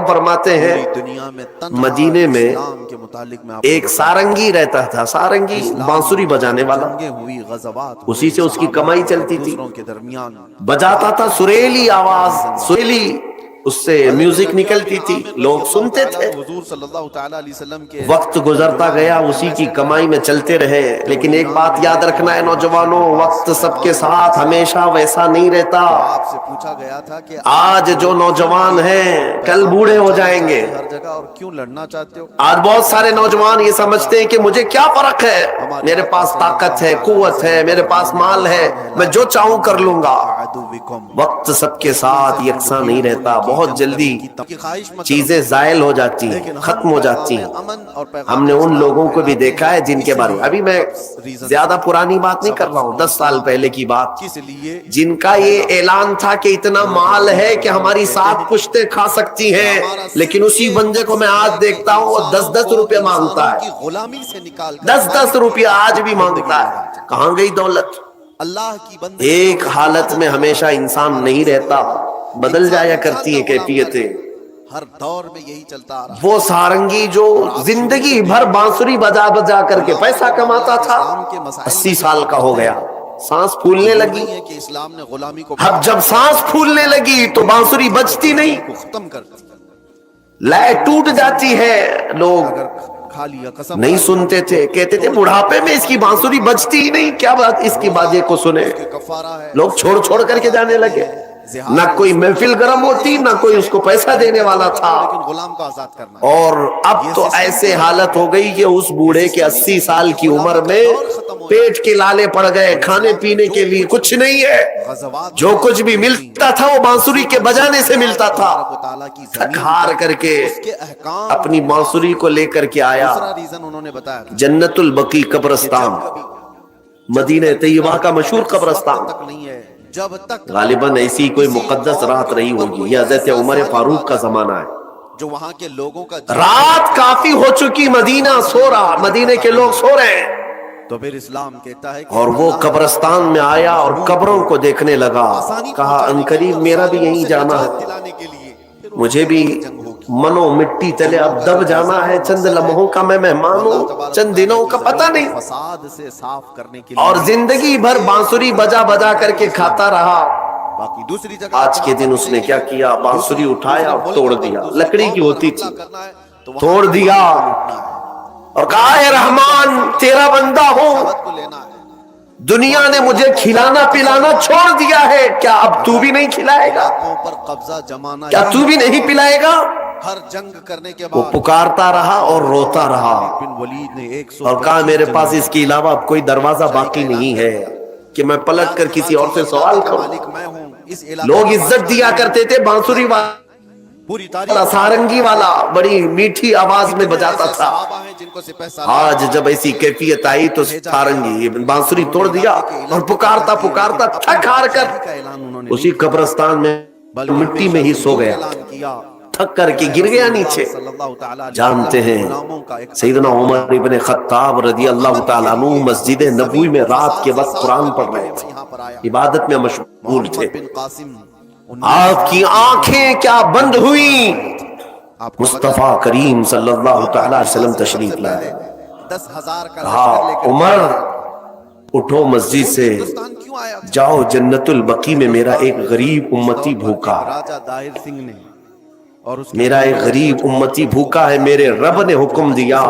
کرام فرماتے ہیں مدینے میں ایک سارنگی رہتا تھا، سارنگی بانسری بجانے والا، اسی سے اس کی کمائی چلتی تھی، بجاتا تھا سریلی آواز، سریلی اس سے میوزک نکلتی تھی، لوگ سنتے تھے۔ وقت گزرتا گیا، اسی کی کمائی میں چلتے رہے، لیکن ایک بات یاد رکھنا ہے نوجوانوں، وقت سب کے ساتھ ہمیشہ ویسا نہیں رہتا۔ آج جو نوجوان ہیں کل بوڑھے ہو جائیں گے۔ آج بہت سارے نوجوان یہ سمجھتے ہیں کہ مجھے کیا فرق ہے، میرے پاس طاقت ہے، قوت ہے، میرے پاس مال ہے، میں جو چاہوں کر لوں گا۔ وقت سب کے ساتھ یکساں نہیں رہتا، بہت جلدی چیزیں زائل ہو جاتی ہیں، ختم ہو جاتی ہیں۔ ہم نے ان لوگوں کو بھی دیکھا ہے جن کے بارے میں، ابھی میں زیادہ پرانی بات نہیں کر رہا ہوں، 10 سال پہلے کی بات، جن کا یہ اعلان تھا کہ اتنا مال ہے کہ ہماری 7 پشتیں کھا سکتی ہیں، لیکن اسی بندے کو میں آج دیکھتا ہوں وہ 10-10 روپے مانگتا ہے، 10-10 روپے آج بھی مانگتا ہے۔ کہاں گئی دولت؟ ایک حالت میں ہمیشہ انسان نہیں رہتا، بدل جایا کرتی ہے کیفیتیں۔ ہر دور میں یہی چلتا آ رہا ہے۔ وہ سارنگی جو زندگی بھر بانسری بجا بجا کر کے پیسہ کماتا تھا، 80 سال کا ہو گیا، سانس پھولنے لگی۔ اب جب سانس پھولنے لگی تو بانسری بجتی نہیں، ختم کر دی، لے ٹوٹ جاتی ہے، لوگ نہیں سنتے تھے، کہتے تھے بڑھاپے میں اس کی بانسری بجتی ہی نہیں، کیا بات اس کی باجے کو سنے۔ لوگ چھوڑ چھوڑ کر کے جانے لگے، نہ کوئی محفل گرم ہوتی، نہ کوئی اس کو پیسہ دینے والا تھا۔ اور اب تو ایسے حالت ہو گئی کہ اس بوڑھے کے 80 سال کی عمر میں پیٹ کے لالے پڑ گئے، کھانے پینے کے لیے کچھ نہیں ہے، جو کچھ بھی ملتا تھا وہ بانسری کے بجانے سے ملتا تھا۔ تھک ہار کر کے اپنی بانسری کو لے کر کے آیا جنت البقیع قبرستان، مدینہ طیبہ کا مشہور قبرستان۔ غالباً ایسی کوئی مقدس رات رہی ہوگی، یہ حضرت عمر فاروق کا زمانہ ہے۔ جو وہاں کے لوگوں کا رات کافی ہو چکی، مدینہ سو رہا، مدینے کے لوگ سو رہے ہیں، تو پھر اسلام کہتا ہے اور وہ قبرستان میں آیا اور قبروں کو دیکھنے لگا، کہا عنقریب میرا بھی یہیں جانا ہے، مجھے بھی منو مٹی تلے اب دب جانا ہے، چند لمحوں کا میں مہمان ہوں، چند دنوں کا پتہ نہیں، فساد سے صاف کرنے کے لیے اور زندگی بھر بانسری بجا بجا کر کے کھاتا رہا۔ باقی دوسری جگہ آج کے دن اس نے کیا کیا، بانسری اٹھایا اور توڑ دیا، لکڑی کی ہوتی تھی، توڑ دیا اور کہا اے رحمان تیرا بندہ ہوں، دنیا نے مجھے کھلانا پلانا چھوڑ دیا ہے، کیا اب تو بھی نہیں کھلائے گا، کیا تو بھی نہیں پلائے گا؟ ہر جنگ کرنے کے وہ بعد پکارتا رہا اور روتا رہا، اور کہا میرے پاس اس کے علاوہ اب کوئی دروازہ باقی نہیں ہے کہ میں پلٹ کر کسی اور سے سوال کروں۔ لوگ عزت دیا کرتے تھے، بانسری والا سارنگی والا بڑی میٹھی آواز میں بجاتا تھا۔ آج جب ایسی کیفیت آئی تو سارنگی بانسری توڑ دیا اور پکارتا پکارتا تھک ہار کر اسی قبرستان میں مٹی میں ہی سو گیا، تھک کر کے گر گیا نیچے۔ جانتے ہیں سیدنا عمر ابن خطاب رضی اللہ تعالیٰ عنہ مسجد نبوی میں رات کے وقت قرآن پڑھ رہے تھے، عبادت میں مشغول تھے، آپ کی آنکھیں کیا بند ہوئیں، مصطفیٰ کریم صلی اللہ تعالیٰ علیہ وسلم تشریف لائے، کہا عمر اٹھو مسجد سے، جاؤ جنت البقیع میں میرا ایک غریب امتی بھوکا ہے، میرا ایک غریب امتی بھوکا ہے، میرے رب نے حکم دیا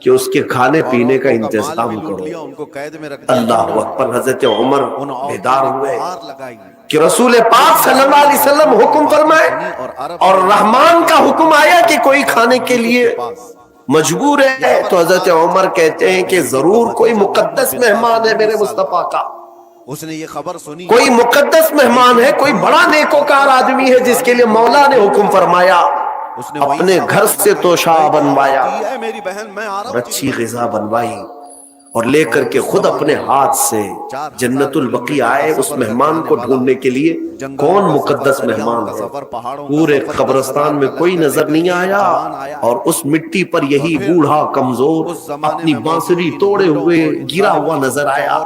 کہ اس کے کھانے پینے کا انتظام کرو۔ اللہ اکبر، حضرت عمر بیدار ہوئے کہ رسول پاک صلی اللہ علیہ وسلم حکم فرمائے اور رحمان کا حکم آیا کہ کوئی کھانے کے لیے مجبور ہے، تو حضرت عمر کہتے ہیں کہ ضرور کوئی مقدس مہمان ہے میرے مصطفیٰ کا، اس نے یہ خبر سنی، کوئی مقدس مہمان ہے، کوئی بڑا نیکوکار آدمی ہے جس کے لیے مولا نے حکم فرمایا، اپنے گھر سے توشہ بنوایا اور اچھی غذا بنوائی اور لے کر کے خود اپنے ہاتھ سے جنت البقیع آئے اس مہمان کو ڈھونڈنے کے لیے۔ کون مقدس مہمان ہے؟ پورے قبرستان میں کوئی نظر نہیں آیا، اور اس مٹی پر یہی بوڑھا کمزور اپنی بانسری توڑے ہوئے گرا ہوا نظر آیا۔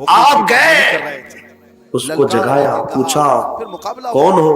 آپ گئے، اس کو جگایا، پوچھا کون ہو؟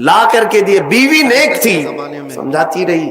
لا کر کے دیے. بیوی نیک تھی, سمجھاتی رہی.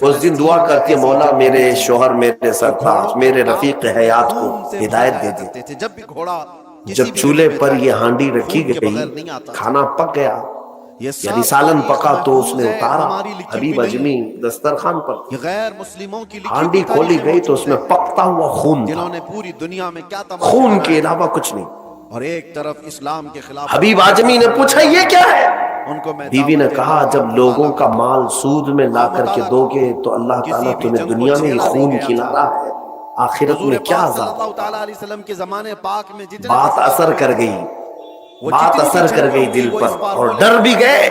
اس دن دعا کرتی ہے, مولا میرے شوہر, میرے سرتاج, میرے رفیق حیات کو ہدایت دے دے. تھے. جب بھی گھوڑا جب چولہے پر یہ ہانڈی رکھی گئی, کھانا پک گیا, یعنی سالن پکا, تو اس نے اتارا. حبیب اجمی دسترخوان پر غیر مسلموں کی ہانڈی کھولی گئی تو اس میں پکتا ہوا خون تھا, جنہوں نے پوری دنیا میں کیا تماشا خون کے علاوہ کچھ نہیں. اور ایک طرف اسلام کے خلاف. حبیب اعظمی نے پوچھا یہ کیا ہے؟ ان کو میں بیوی نے کہا جب لوگوں کا مال سود میں لا کر کے دو گے تو اللہ تعالیٰ تمہیں دنیا میں ہی خون کھلا رہا ہے, آخرت میں کیا عذاب. اللہ تعالیٰ علیہ وسلم کے زمانے پاک میں جتنے بات اثر کر گئی, بات اثر کر گئی دل پر, اور ڈر بھی گئے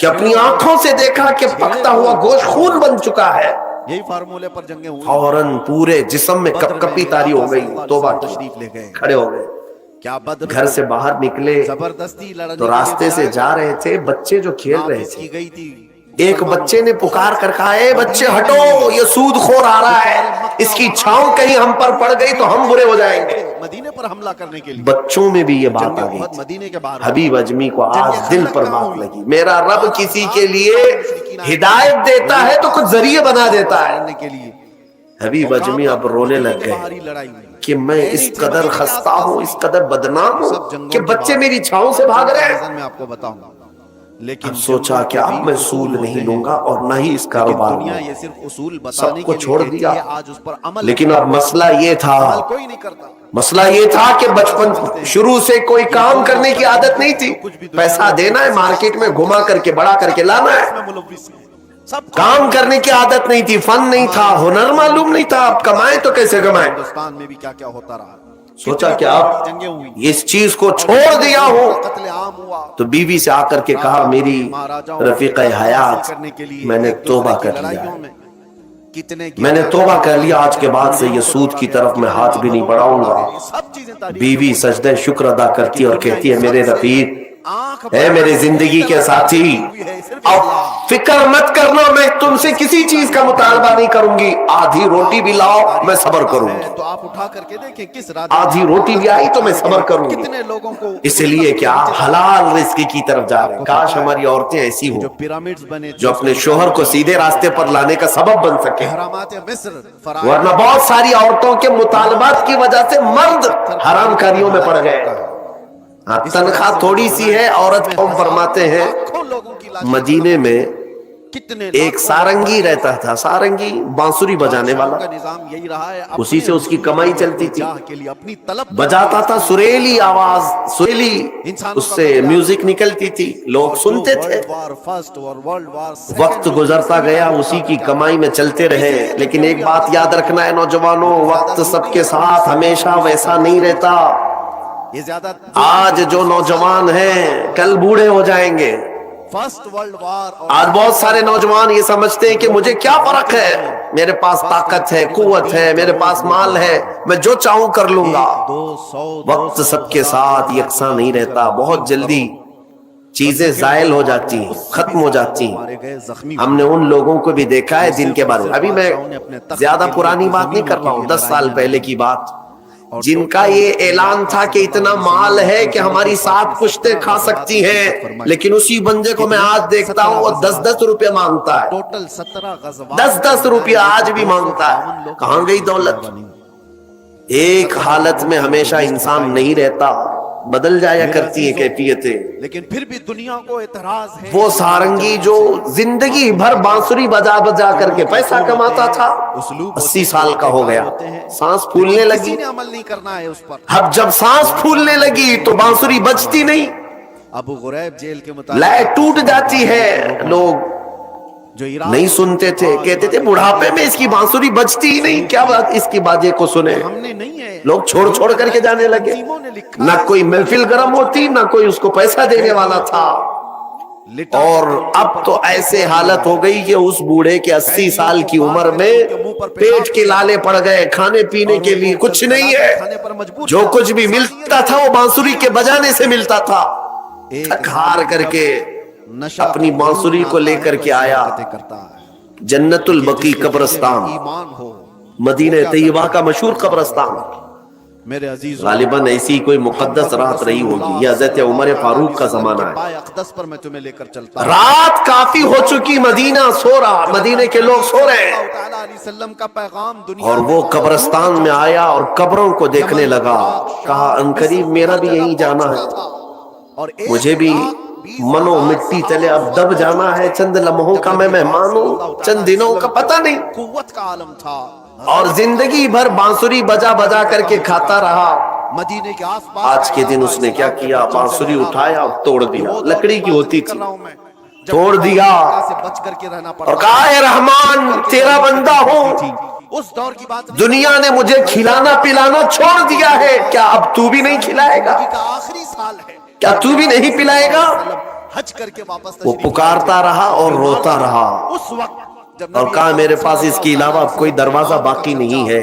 کہ اپنی آنکھوں سے دیکھا کہ پکتا ہوا گوشت خون بن چکا ہے. یہی فارمولے پر جنگیں ہوئی. فوراً پورے جسم میں کپ کپی تاری ہو گئی, توبہ کی, تشریف لے گئے. کھڑے ہو گئے. کیا بدر گھر سے باہر نکلے زبردستی لڑنے تو راستے سے جا رہے تھے, بچے جو کھیل رہے تھے, کی گئی تھی. ایک بچے نے پکار کر کہا, اے بچے ہٹو, یہ سود خور آ رہا ہے, اس کی چھاؤں کہیں ہم پر پڑ گئی تو ہم برے ہو جائیں گے. مدینے پر حملہ کرنے کے لیے بچوں میں بھی یہ بات آ گئی. مدینے کے باہر حبیب اجمی کو آج دل پر بات لگی, میرا رب کسی کے لیے ہدایت دیتا ہے تو کچھ ذریعے بنا دیتا ہے. کے لیے حبیب اجمی اب رونے لگ گئے کہ میں اس قدر خستہ ہوں, اس قدر بدنام ہوں کہ بچے میری چھاؤں سے بھاگ رہے ہیں. میں آپ کو بتاؤں گا, لیکن سوچا کہ اب میں سود نہیں لوں گا اور نہ ہی اس کاروبار دنیا میں. یہ صرف اصول سب بتانے کو کے چھوڑ لیے دیا, آج اس پر عمل, لیکن اب مسئلہ یہ تھا, کوئی نہیں کرتا. مسئلہ یہ تھا کہ بچپن شروع سے کوئی کام کرنے کی عادت نہیں تھی. پیسہ دینا ہے, مارکیٹ میں گھما کر کے بڑا کر کے لانا ہے. سب کام کرنے کی عادت نہیں تھی, فن نہیں تھا, ہنر معلوم نہیں تھا. اب کمائیں تو کیسے کمائیں. ہندوستان میں بھی کیا کیا ہوتا رہا. سوچا کہ اب اس چیز کو چھوڑ دیا ہوں. قتل عام ہوا. تو بیوی سے آ کر کے کہا, میری رفیق حیات, میں نے توبہ کر لیا, میں نے توبہ کر لیا, آج کے بعد سے یہ سود کی طرف میں ہاتھ بھی نہیں بڑھاؤں گا. بیوی سجدہ شکر ادا کرتی اور کہتی ہے, میرے رفیق, اے میرے زندگی کے ساتھی, اب فکر مت کرنا, میں تم سے کسی چیز کا مطالبہ نہیں کروں گی. آدھی روٹی بھی لاؤ, میں صبر کروں گی. تو آپ اٹھا کر کے دیکھیں کس آدھی روٹی بھی آئی تو میں صبر کروں گی, کتنے لوگوں کو اس لیے کہ آپ حلال رزق کی طرف جا رہے ہیں. کاش ہماری عورتیں ایسی ہوں جو پیرامڈز بنے, جو اپنے شوہر کو سیدھے راستے پر لانے کا سبب بن سکے. احرامات مصر, ورنہ بہت ساری عورتوں کے مطالبات کی وجہ سے مرد حرام کاریوں میں پڑ گئے. تنخواہ تھوڑی سی ہے, عورت قوم فرماتے ہیں مدینے میں ایک سارنگی رہتا تھا, سارنگی بانسری بجانے والا, نظام یہی رہا ہے. اسی سے اس کی کمائی چلتی تھی. کے لیے اپنی طلب بجاتا تھا, سریلی آواز, سریلی اس سے میوزک نکلتی تھی, لوگ سنتے تھے. فرسٹ اور ورلڈ وار وقت گزرتا گیا, اسی کی کمائی میں چلتے رہے. لیکن ایک بات یاد رکھنا ہے نوجوانوں, وقت سب کے ساتھ ہمیشہ ویسا نہیں رہتا. یہ زیادہ آج جو نوجوان ہیں کل بوڑھے ہو جائیں گے. فرسٹ ورلڈ وار, آج بہت سارے نوجوان یہ سمجھتے ہیں کہ مجھے کیا فرق ہے, میرے پاس طاقت ہے, قوت ہے, میرے پاس مال ہے, میں جو چاہوں کر لوں گا. وقت سب کے ساتھ یکساں نہیں رہتا, بہت جلدی چیزیں زائل ہو جاتی ہیں, ختم ہو جاتی ہیں. ہم نے ان لوگوں کو بھی دیکھا ہے جن کے بارے میں, ابھی میں زیادہ پرانی بات نہیں کر رہا ہوں, 10 سال پہلے کی بات, جن کا یہ اعلان تھا کہ اتنا مال ہے کہ ہماری 7 پشتیں کھا سکتی ہیں, لیکن اسی بندے کو میں آج دیکھتا ہوں وہ 10-10 روپے مانگتا ہے, ٹوٹل 17 غزوات, 10-10 روپے آج بھی مانگتا ہے. کہاں گئی دولت؟ ایک حالت میں ہمیشہ انسان نہیں رہتا, بدل جایا کرتی ہیں کیفیتیں. لیکن پھر بھی دنیا کو اعتراض ہے. وہ سارنگی جو زندگی بھر بانسری بجا بجا کر کے پیسہ کماتا تھا, 80 سال کا ہو گیا, سانس پھولنے لگی. کسی نے عمل نہیں کرنا ہے اس پر. اب جب سانس پھولنے لگی تو بانسری بجتی نہیں, ابو غریب جیل کے مطابق لے ٹوٹ جاتی ہے. لوگ جو نہیں سنتے تھے, کہتے تھے بڑھاپے میں اس کی بانسری بجتی ہی نہیں, کیا بات اس کی باجے کو سنے. ہم نے نہیں ہے, لوگ چھوڑ چھوڑ کر کے جانے لگے, نہ کوئی محفل گرم ہوتی, نہ کوئی اس کو پیسہ دینے والا تھا. اور اب تو ایسے حالت ہو گئی کہ اس بوڑھے کے 80 سال کی عمر میں پیٹ کے لالے پڑ گئے, کھانے پینے کے لیے کچھ نہیں ہے. جو کچھ بھی ملتا تھا وہ بانسری کے بجانے سے ملتا تھا. تھک ہار کر کے اپنی بانسری کو لے کر کے آیا جنت البقیع قبرستان, مدینہ طیبہ کا مشہور قبرستان. میرے عزیز غالباً ایسی کوئی مقدس رات رہی ہوگی، یہ حضرت عمر فاروق کا زمانہ ہے۔ پائے اقدس پر میں تمہیں لے کر چلتا ہوں۔ رات کافی ہو چکی، مدینہ سو رہا، مدینے کے لوگ سو رہے ہیں، اللہ تعالیٰ علیہ وسلم کا پیغام دنیا اور وہ قبرستان میں آیا اور قبروں کو دیکھنے لگا، کہا انقریب میرا بھی یہیں جانا ہے، اور مجھے بھی منو مٹی تلے اب دب جانا ہے، چند لمحوں کا میں مہمان ہوں، چند دنوں کا پتہ نہیں، قوت کا عالم تھا، اور زندگی بھر بانسری بجا بجا کر کے کھاتا رہا۔ مدینے کے آس پاس آج کے دن اس نے کیا کیا، بانسری اٹھایا اور توڑ دیا، لکڑی کی ہوتی تھی، توڑ دیا بچ کر کے رہنا اور پڑتا کہا اے رحمان تیرا بندہ ہوں، اس دور کی بات دنیا نے مجھے کھلانا پلانا چھوڑ دیا ہے، کیا اب تو بھی نہیں کھلائے گا، کا آخری سال ہے، کیا تو بھی نہیں پلائے گا؟ حج کر کے واپس وہ پکارتا رہا اور روتا رہا، اس وقت جب اور کہا میرے پاس اس کے علاوہ اب کوئی دروازہ باقی نہیں ہے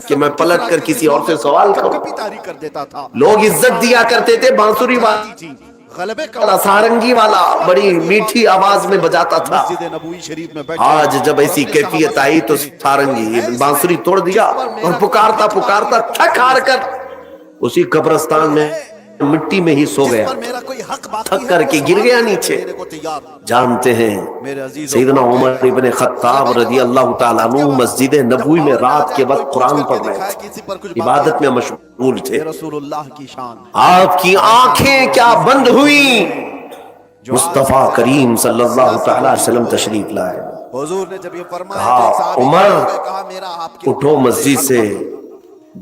کہ میں پلٹ کر کسی اور سے سوال کروں۔ تاریخ کر دیتا تھا، لوگ عزت دیا کرتے تھے، بانسری غلبے والا سارنگی والا بڑی میٹھی آواز میں بجاتا تھا، مسجد نبوی شریف میں بیٹھے آج جب ایسی کیفیت آئی تو سارنگی بانسری توڑ دیا اور پکارتا پکارتا تھک ہار کر اسی قبرستان میں مٹی میں ہی سو گیا، میرا کوئی حق باقی تھک کر کے گر گیا نیچے۔ جانتے ہیں سیدنا عمر ابن خطاب رضی اللہ تعالیٰ عنہ مسجد نبوی میں رات کے وقت قرآن پڑھ رہے تھے، عبادت میں مشغول تھے، رسول اللہ کی شان، آپ کی آنکھیں کیا بند ہوئیں، مصطفیٰ کریم صلی اللہ تعالیٰ علیہ وسلم تشریف لائے، حضور نے جب یہ فرمایا کہا عمر اٹھو مسجد سے،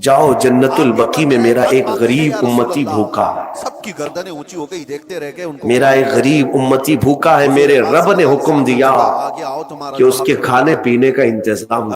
جاؤ جنت البقیع میں میرا ایک غریب امتی بھوکا ہے، سب کی گردنیں اونچی ہو گئی، دیکھتے رہ گئے ان کو، میرا ایک غریب امتی بھوکا ہے، میرے رب نے حکم دیا آگے آؤ تمہارا کہ اس کے کھانے پینے کا انتظام